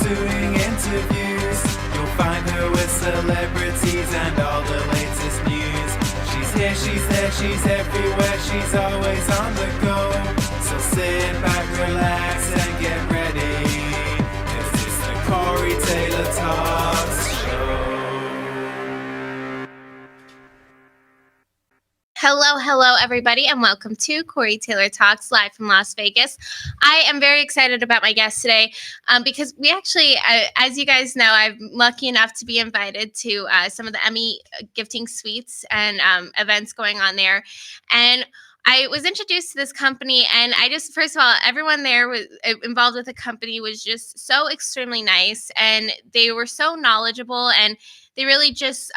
doing interviews. You'll find her with celebrities and all the latest news. She's here, she's there, she's everywhere, she's always on the go. So sit back, relax, and get ready. This is the Corey Taylor Talks Show. Hello, everybody, and welcome to Corey Taylor Talks live from Las Vegas. I am very excited about my guest today because we actually, as you guys know, I'm lucky enough to be invited to some of the Emmy gifting suites and events going on there. And I was introduced to this company, and I just, first of all, everyone there was involved with the company was just so extremely nice, and they were so knowledgeable, and they really just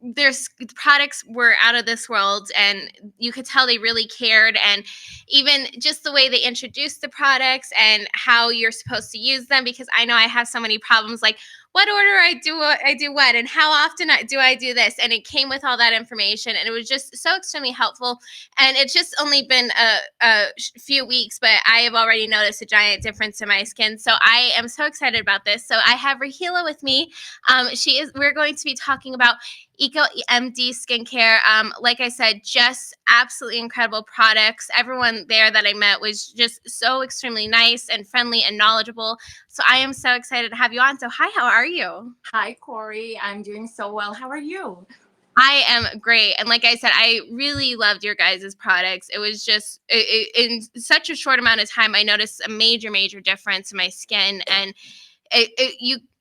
their products were out of this world, and you could tell they really cared. And even just the way they introduced the products and how you're supposed to use them, because I know I have so many problems, like what order I do what, and how often do I do this, and it came with all that information, and it was just so extremely helpful. And it's just only been a few weeks, but I have already noticed a giant difference in my skin, so I am so excited about this. So I have Rahila with me. We're going to be talking about Eco MD skincare. Like I said, just absolutely incredible products. Everyone there that I met was just so extremely nice and friendly and knowledgeable. So I am so excited to have you on. So hi, how are you? Hi, Corey. I'm doing so well. How are you? I am great. And like I said, I really loved your guys' products. It was just in such a short amount of time, I noticed a major difference in my skin. And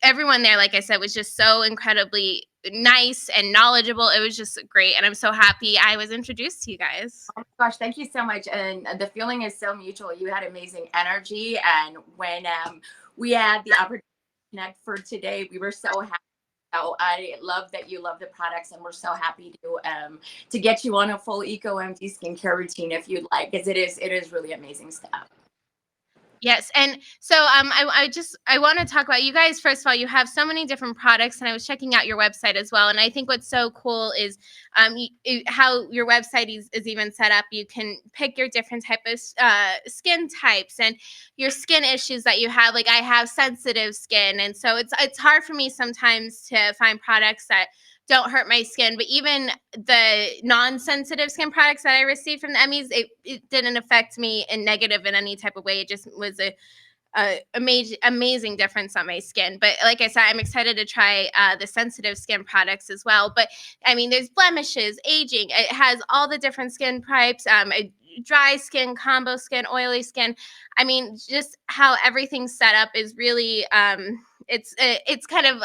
everyone there, like I said, was just so incredibly nice and knowledgeable. It was just great, and I'm so happy I was introduced to you guys. Oh my gosh, thank you so much. And the feeling is so mutual. You had amazing energy, and when we had the opportunity to connect for today, we were so happy. So I love that you love the products, and we're so happy to get you on a full Eco MD skincare routine if you'd like, because it is really amazing stuff. Yes. And so I want to talk about you guys. First of all, you have so many different products, and I was checking out your website as well. And I think what's so cool is how your website is even set up. You can pick your different type of skin types and your skin issues that you have. Like I have sensitive skin, and so it's hard for me sometimes to find products that don't hurt my skin. But even the non-sensitive skin products that I received from the Emmys, it didn't affect me in negative in any type of way. It just was a amazing difference on my skin. But like I said, I'm excited to try the sensitive skin products as well. But I mean, there's blemishes, aging. It has all the different skin types. Dry skin, combo skin, oily skin. I mean, just how everything's set up is really it's kind of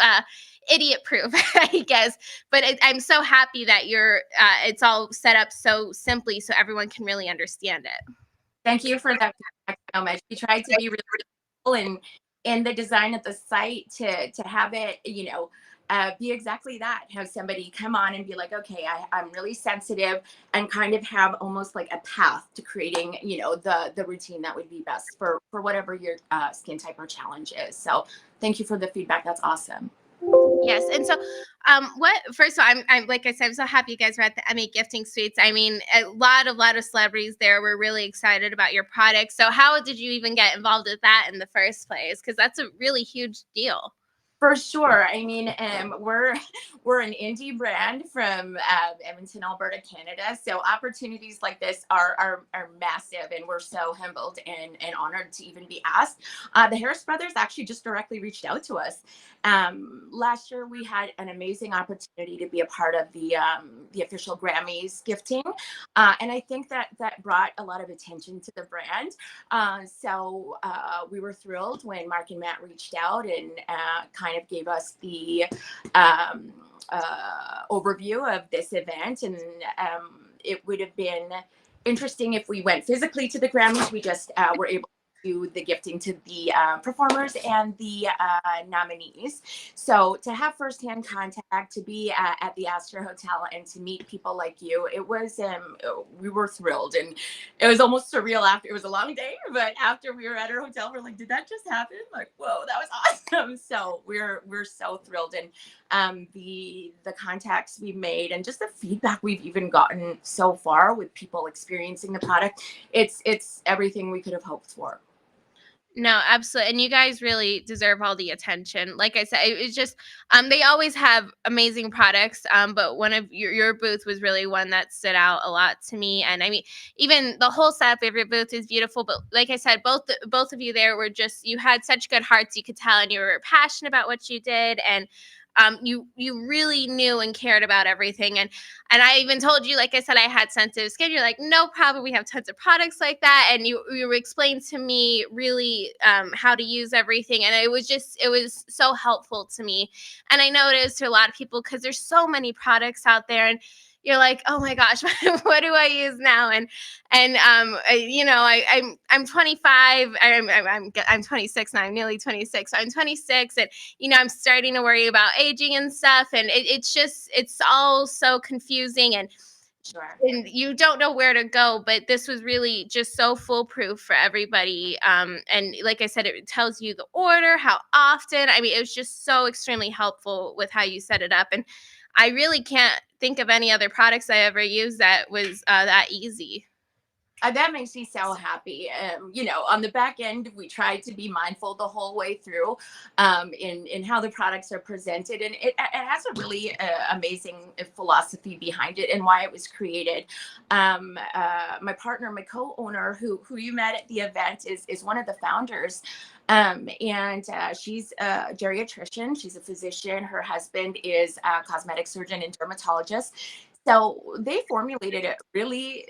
idiot proof, I guess. But I'm so happy that it's all set up so simply so everyone can really understand it. Thank you for that so much. We tried to be really cool in the design of the site to have it, be exactly that. Have somebody come on and be like, okay, I'm really sensitive, and kind of have almost like a path to creating, the routine that would be best for whatever your skin type or challenge is. So thank you for the feedback. That's awesome. Yes. And so first of all, I'm like I said, I'm so happy you guys were at the Emmy gifting suites. I mean, a lot of celebrities there were really excited about your products. So how did you even get involved with that in the first place? Because that's a really huge deal. For sure. I mean, we're an indie brand from Edmonton, Alberta, Canada. So opportunities like this are massive, and we're so humbled and honored to even be asked. The Harris brothers actually just directly reached out to us. Last year, we had an amazing opportunity to be a part of the official Grammys gifting, and I think that brought a lot of attention to the brand. So we were thrilled when Mark and Matt reached out and kind of gave us the overview of this event. And it would have been interesting if we went physically to the Grammys. We just were able to do the gifting to the performers and the nominees. So to have firsthand contact, to be at the Astor Hotel and to meet people like you, it was, we were thrilled. And it was almost surreal after. It was a long day, but after we were at our hotel, we're like, did that just happen? Like, whoa, that was awesome. So we're so thrilled. And the contacts we've made and just the feedback we've even gotten so far with people experiencing the product, it's everything we could have hoped for. No, absolutely. And you guys really deserve all the attention. Like I said, it's just they always have amazing products. But one of your booth was really one that stood out a lot to me. And I mean, even the whole setup of your booth is beautiful. But like I said, both of you there were just, you had such good hearts, you could tell, and you were passionate about what you did. And you really knew and cared about everything. And I even told you, like I said, I had sensitive skin. You're like, no problem. We have tons of products like that. And you explained to me really how to use everything. And it was so helpful to me. And I know it is to a lot of people because there's so many products out there. And you're like, oh my gosh, what do I use now? I'm 25. I'm 26 now. I'm nearly 26. So I'm 26, and I'm starting to worry about aging and stuff. And it's all so confusing, Sure. and you don't know where to go. But this was really just so foolproof for everybody. And like I said, it tells you the order, how often. I mean, it was just so extremely helpful with how you set it up. And I really can't think of any other products I ever used that was that easy. That makes me so happy. On the back end, we try to be mindful the whole way through in how the products are presented, and it has a really amazing philosophy behind it and why it was created. My partner, my co-owner, who you met at the event, is one of the founders. And she's a geriatrician. She's a physician. Her husband is a cosmetic surgeon and dermatologist. So they formulated it really,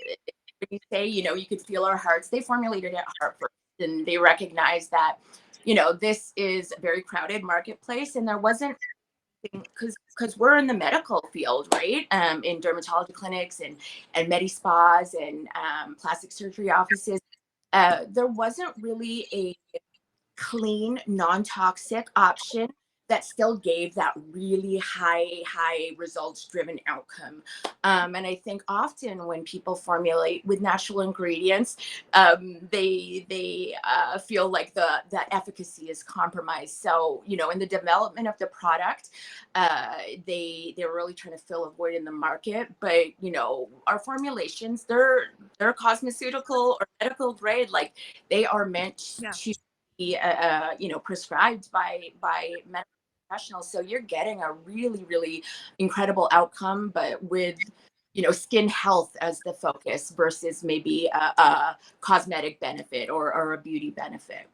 when you say, you could feel our hearts, they formulated it heart first. And they recognized that, this is a very crowded marketplace. And there wasn't, because we're in the medical field, right? In dermatology clinics and medi spas and plastic surgery offices. There wasn't really a clean, non-toxic option that still gave that really high results driven outcome. And I think often when people formulate with natural ingredients, they feel like the efficacy is compromised. So, in the development of the product, they're really trying to fill a void in the market. But, our formulations, they're cosmeceutical or medical grade. Like, they are meant Yeah. to be prescribed by medical professionals. So you're getting a really, really incredible outcome, but with skin health as the focus versus maybe a cosmetic benefit or a beauty benefit.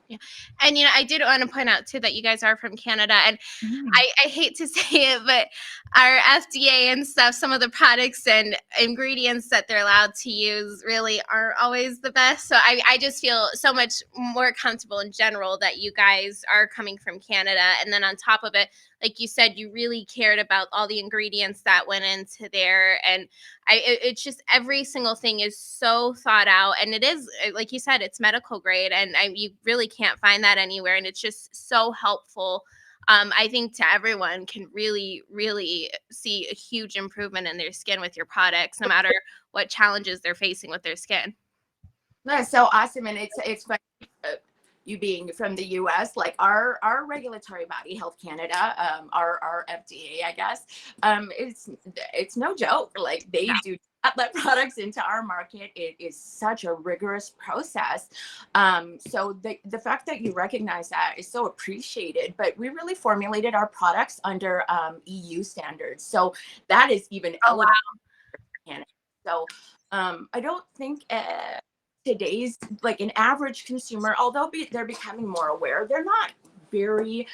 Yeah. And I did want to point out too that you guys are from Canada, and Mhm. I hate to say it, but our FDA and stuff, some of the products and ingredients that they're allowed to use really aren't always the best. So I just feel so much more comfortable in general that you guys are coming from Canada. And then on top of it, like you said, you really cared about all the ingredients that went into there. And it's just every single thing is so thought out. And it is, like you said, it's medical grade. And you really can't find that anywhere. And it's just so helpful. I think to everyone can really, really see a huge improvement in their skin with your products, no matter what challenges they're facing with their skin. That's so awesome, and it's funny. You being from the U.S., like our regulatory body, Health Canada, our FDA, I guess, it's no joke. Like, they do not let products into our market. It is such a rigorous process. So the fact that you recognize that is so appreciated. But we really formulated our products under EU standards, so that is even Oh, wow. elevated in Canada. So I don't think. Today's, like, an average consumer, although they're becoming more aware, they're not very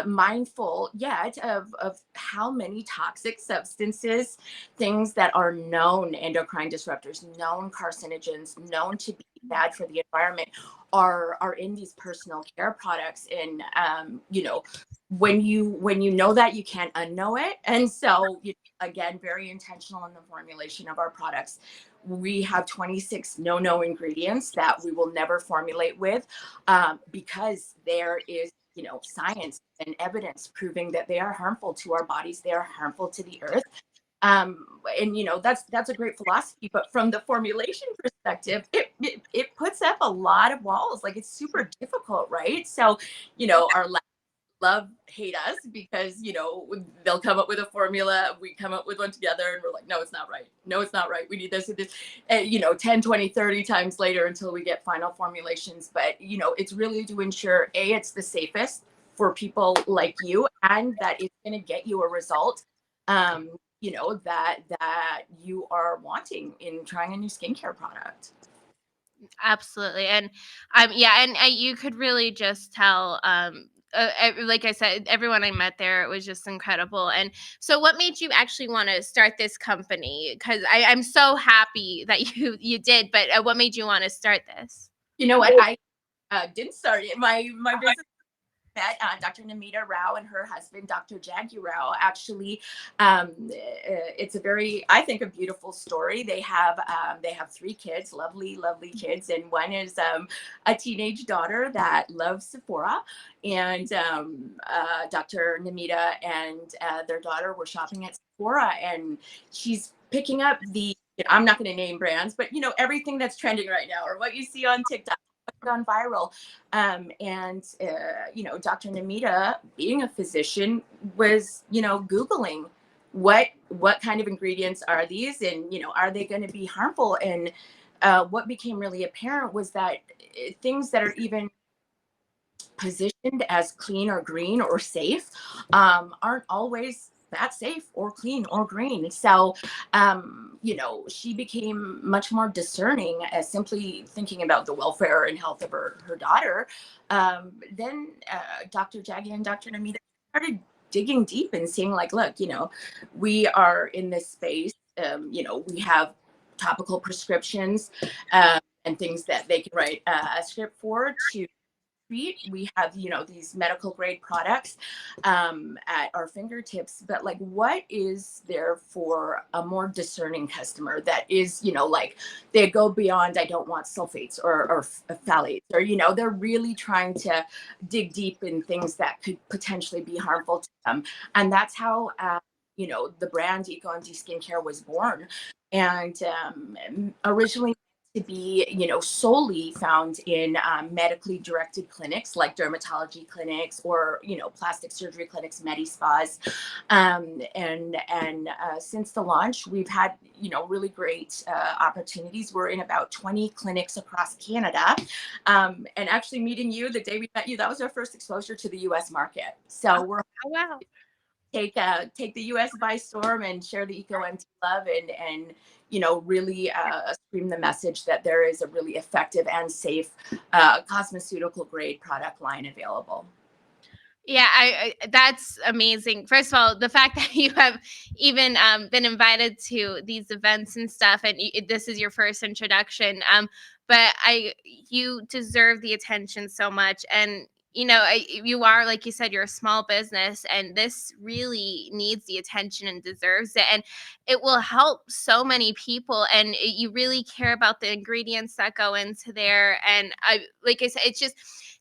mindful yet of how many toxic substances, things that are known endocrine disruptors, known carcinogens, known to be bad for the environment, are in these personal care products. And when you know that, you can't unknow it. And so, again, very intentional in the formulation of our products. We have 26 no ingredients that we will never formulate with, because there is science and evidence proving that they are harmful to our bodies, they are harmful to the earth. And that's a great philosophy, but from the formulation perspective, it puts up a lot of walls. Like, it's super difficult, right? So our love hate us because, you know, they'll come up with a formula, we come up with one together, and we're like, no, it's not right. No, it's not right. We need this and this, you know, 10, 20, 30 times later until we get final formulations. But, you know, it's really to ensure, A, it's the safest for people like you, and that it's going to get you a result, you know, that you are wanting in trying a new skincare product. Absolutely. And yeah, and you could really just tell like I said, everyone I met there, it was just incredible. And so what made you actually want to start this company? Because I'm so happy that you did, but what made you want to start this? You know what? I didn't start it. My business met Dr. Namita Rao and her husband, Dr. Jaggi Rao. Actually, it's a very, I think, a beautiful story. They have 3 kids, lovely, lovely kids, and one is a teenage daughter that loves Sephora. And Dr. Namita and their daughter were shopping at Sephora, and she's picking up the, I'm not going to name brands, but you know, everything that's trending right now, or what you see on TikTok, gone viral. You know, Dr. Namita, being a physician, was, you know, Googling what kind of ingredients are these, and, you know, are they going to be harmful? And what became really apparent was that things that are even positioned as clean or green or safe aren't always that safe or clean or green. So, you know, she became much more discerning as simply thinking about the welfare and health of her daughter. Then Dr. Jaggi and Dr. Namita started digging deep and seeing like, look, you know, we are in this space. You know, we have topical prescriptions and things that they can write a script for to treat. We have, you know, these medical grade products at our fingertips, but like, what is there for a more discerning customer that is, you know, like they go beyond, I don't want sulfates or phthalates, or, you know, they're really trying to dig deep in things that could potentially be harmful to them. And that's how, you know, the brand Eco MD Skincare was born. And originally to be, you know, solely found in medically directed clinics like dermatology clinics or, you know, plastic surgery clinics, med spas. Since the launch, we've had, you know, really great opportunities. We're in about 20 clinics across Canada. And actually meeting you the day we met you, that was our first exposure to the US market. So we're Oh, wow. take the US by storm and share the Eco MD love, and you know, really scream the message that there is a really effective and safe cosmeceutical grade product line available. Yeah, that's amazing. First of all, the fact that you have even been invited to these events and stuff, and this is your first introduction. But you deserve the attention so much, and you know, you are, like you said, you're a small business, and this really needs the attention and deserves it, and it will help so many people. And you really care about the ingredients that go into there, and like I said,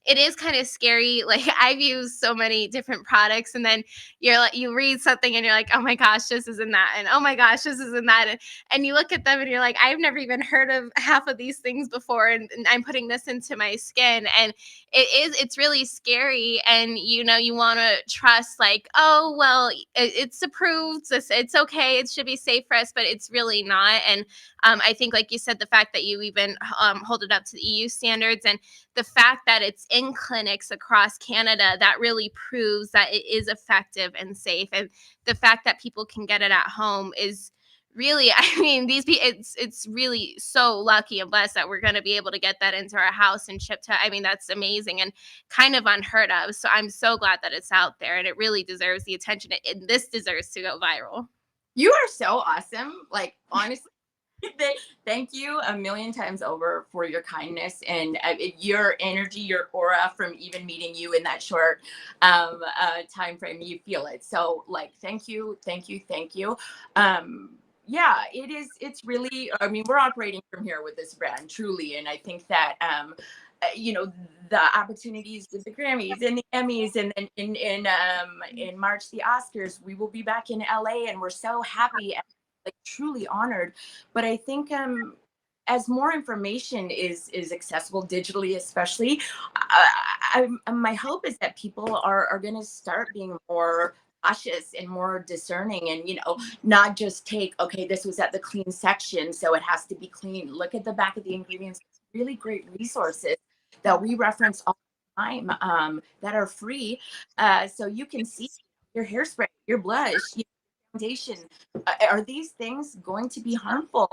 it is kind of scary. Like I've used so many different products, and then you're like, you read something and you're like, oh my gosh, this isn't that, and oh my gosh, this isn't that, and you look at them and you're like, I've never even heard of half of these things before, and I'm putting this into my skin, and it's really scary. And you know, you want to trust like, oh well, it's approved, it's okay, it should be safe for us, but it's really not. And I think, like you said, the fact that you even hold it up to the EU standards, and the fact that it's in clinics across Canada, that really proves that it is effective and safe. And the fact that people can get it at home is really, I mean, it's really so lucky and blessed that we're going to be able to get that into our house and shipped to, I mean, that's amazing and kind of unheard of. So I'm so glad that it's out there, and it really deserves the attention. And this deserves to go viral. You are so awesome. Like, honestly, thank you a million times over for your kindness and your energy, your aura from even meeting you in that short time frame. You feel it. So, like, thank you, thank you, thank you. Yeah, it's really, I mean, we're operating from here with this brand, truly. And I think that, you know, the opportunities with the Grammys and the Emmys, and then in March, the Oscars, we will be back in LA, and we're so happy and like truly honored. But I think, as more information is accessible digitally, especially, my hope is that people are going to start being more cautious and more discerning, and not just take, okay, this was at the clean section, so it has to be clean. Look at the back of the ingredients. Really great resources that we reference all the time, that are free, so you can see your hairspray, your blush, your foundation. Are these things going to be harmful?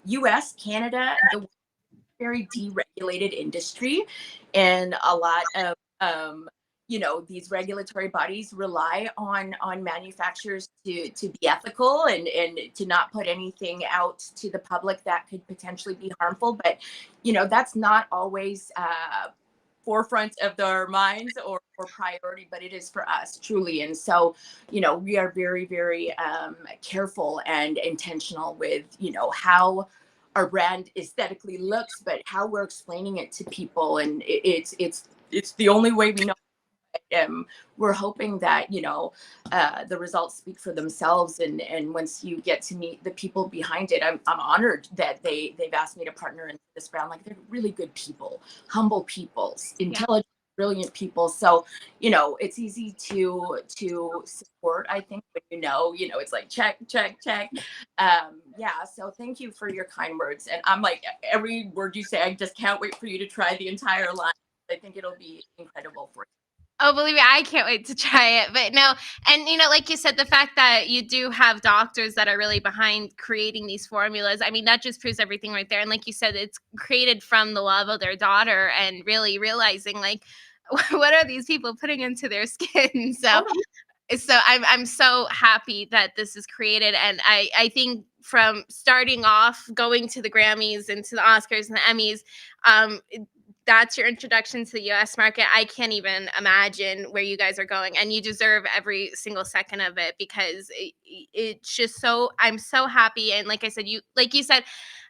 US, Canada, the very deregulated industry, and a lot of these regulatory bodies rely on manufacturers to be ethical and to not put anything out to the public that could potentially be harmful. But that's not always forefront of their minds or priority, but it is for us, truly. And so we are very, very careful and intentional with how our brand aesthetically looks, but how we're explaining it to people. And it's the only way we know. We're hoping that the results speak for themselves, and once you get to meet the people behind it, I'm honored that they've asked me to partner in this brand. Like, they're really good people, humble people, intelligent, brilliant people. So it's easy to support, I think, when it's like check. So thank you for your kind words, and I'm like, every word you say, I just can't wait for you to try the entire line. I think it'll be incredible for you. Oh, believe me, I can't wait to try it. But no, and like you said, the fact that you do have doctors that are really behind creating these formulas, I mean, that just proves everything right there. And like you said, it's created from the love of their daughter and really realizing, like, what are these people putting into their skin? So I'm so happy that this is created, and I think from starting off, going to the Grammys and to the Oscars and the Emmys, that's your introduction to the US market. I can't even imagine where you guys are going, and you deserve every single second of it, because it's just so, I'm so happy. And like I said, like you said,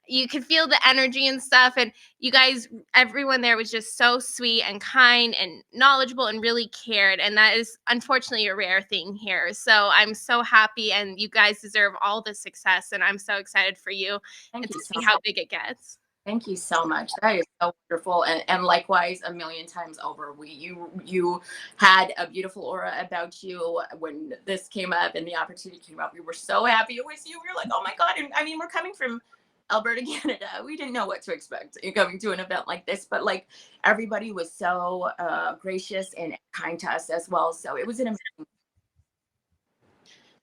you could feel the energy and stuff, and you guys, everyone there was just so sweet and kind and knowledgeable and really cared, and that is unfortunately a rare thing here. So I'm so happy, and you guys deserve all the success, and I'm so excited for you Thank and you to so see much. how big it gets. Thank you so much. That is so wonderful, and likewise, a million times over. You had a beautiful aura about you when this came up and the opportunity came up. We were so happy it was you. We were like, oh my god! And I mean, we're coming from Alberta, Canada. We didn't know what to expect in coming to an event like this, but like, everybody was so gracious and kind to us as well. So it was an amazing.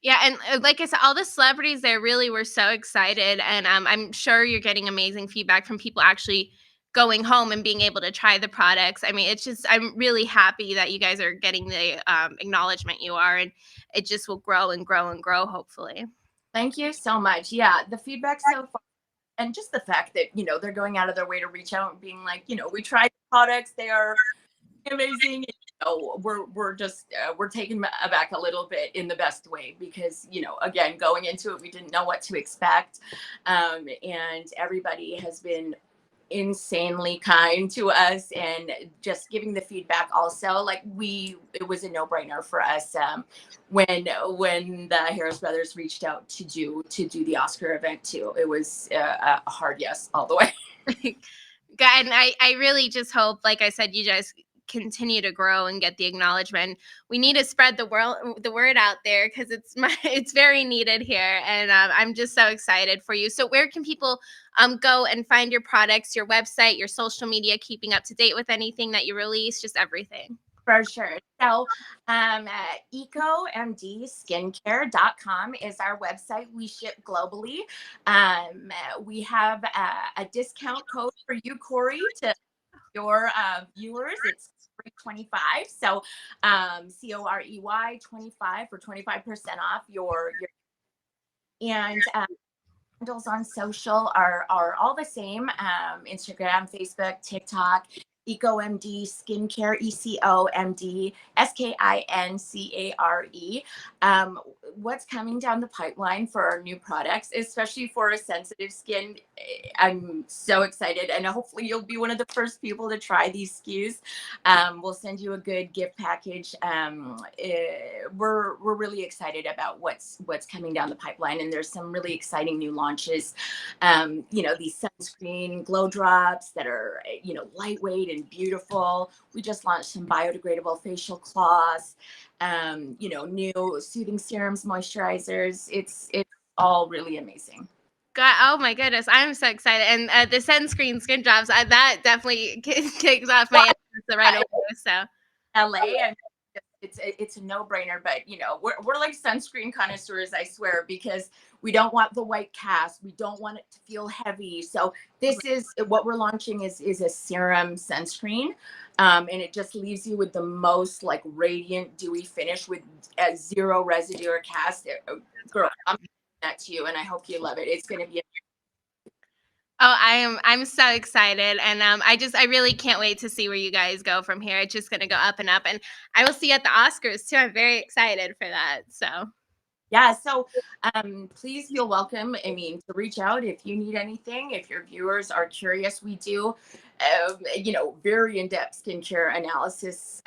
Yeah, and like I said, all the celebrities there really were so excited, and I'm sure you're getting amazing feedback from people actually going home and being able to try the products. I mean, it's just, I'm really happy that you guys are getting the acknowledgement you are, and it just will grow and grow and grow, hopefully. Thank you so much. Yeah, the feedback so far, and just the fact that they're going out of their way to reach out and being like, we tried the products, they are amazing. We're just we're taken aback a little bit in the best way, because again, going into it, we didn't know what to expect, and everybody has been insanely kind to us, and just giving the feedback also, like, it was a no-brainer for us, when the Harris brothers reached out to do the Oscar event too. It was a hard yes all the way. God, and I really just hope, like I said, you guys continue to grow and get the acknowledgement. We need to spread the word out there, because it's very needed here, and I'm just so excited for you. So where can people go and find your products, your website, your social media, keeping up to date with anything that you release, just everything? For sure. So, ecomdskincare.com is our website. We ship globally. We have a discount code for you, Corey, to your viewers. It's 25. So, COREY 25 for 25% off your. And handles on social are all the same. Instagram, Facebook, TikTok. EcoMD Skincare, ECOMD SKINCARE. what's coming down the pipeline for our new products, especially for a sensitive skin. I'm so excited, and hopefully you'll be one of the first people to try these SKUs. We'll send you a good gift package. We're really excited about what's coming down the pipeline, and there's some really exciting new launches. These sunscreen glow drops that are lightweight and beautiful. We just launched some biodegradable facial cloths. New soothing serums, moisturizers. It's all really amazing. God, oh my goodness, I'm so excited. And the sunscreen skin drops, that definitely kicks off my interest right away. So LA, and it's a no-brainer, but we're like sunscreen connoisseurs, I swear, because we don't want the white cast, we don't want it to feel heavy. So this is what we're launching is a serum sunscreen, and it just leaves you with the most like radiant dewy finish with zero residue or cast. Girl, I'm giving that to you, and I hope you love it. It's going to be oh, I'm so excited, and I really can't wait to see where you guys go from here. It's just gonna go up and up, and I will see you at the Oscars too. I'm very excited for that. So yeah, so please feel welcome. I mean, to reach out if you need anything. If your viewers are curious, we do, very in-depth skincare analysis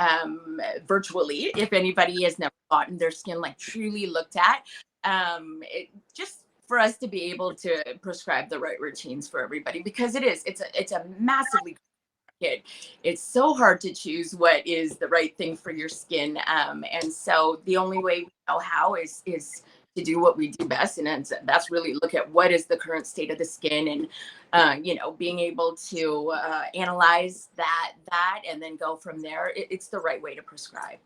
virtually. If anybody has never gotten their skin like truly looked at, just for us to be able to prescribe the right routines for everybody, because it's a massively kid. It's so hard to choose what is the right thing for your skin. And so the only way we know how is to do what we do best. And that's really look at what is the current state of the skin, and, being able to analyze that and then go from there. It's the right way to prescribe.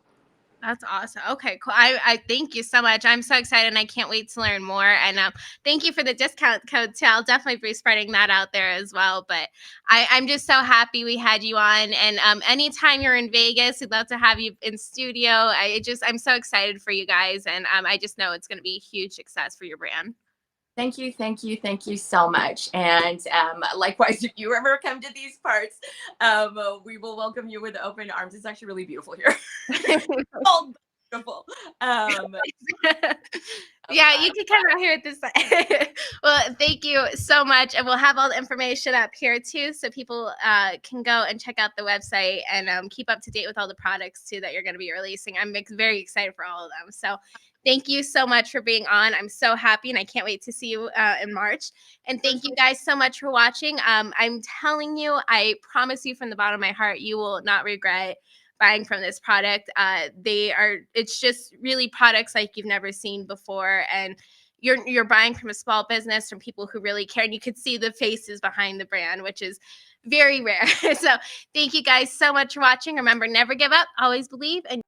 that's awesome. Okay, cool. I thank you so much. I'm so excited, and I can't wait to learn more. And thank you for the discount code too. I'll definitely be spreading that out there as well. But I'm just so happy we had you on. And anytime you're in Vegas, we'd love to have you in studio. I'm so excited for you guys, and I just know it's going to be a huge success for your brand. Thank you so much. And likewise, if you ever come to these parts, we will welcome you with open arms. It's actually really beautiful here. Oh, beautiful. Yeah, you can come out here at this side. Well, thank you so much. And we'll have all the information up here too, so people can go and check out the website and keep up to date with all the products too that you're going to be releasing. I'm very excited for all of them. So thank you so much for being on. I'm so happy, and I can't wait to see you in March. And thank you guys so much for watching. I'm telling you, I promise you from the bottom of my heart, you will not regret buying from this product. It's just really products like you've never seen before. And you're buying from a small business, from people who really care. And you could see the faces behind the brand, which is very rare. So thank you guys so much for watching. Remember, never give up, always believe, and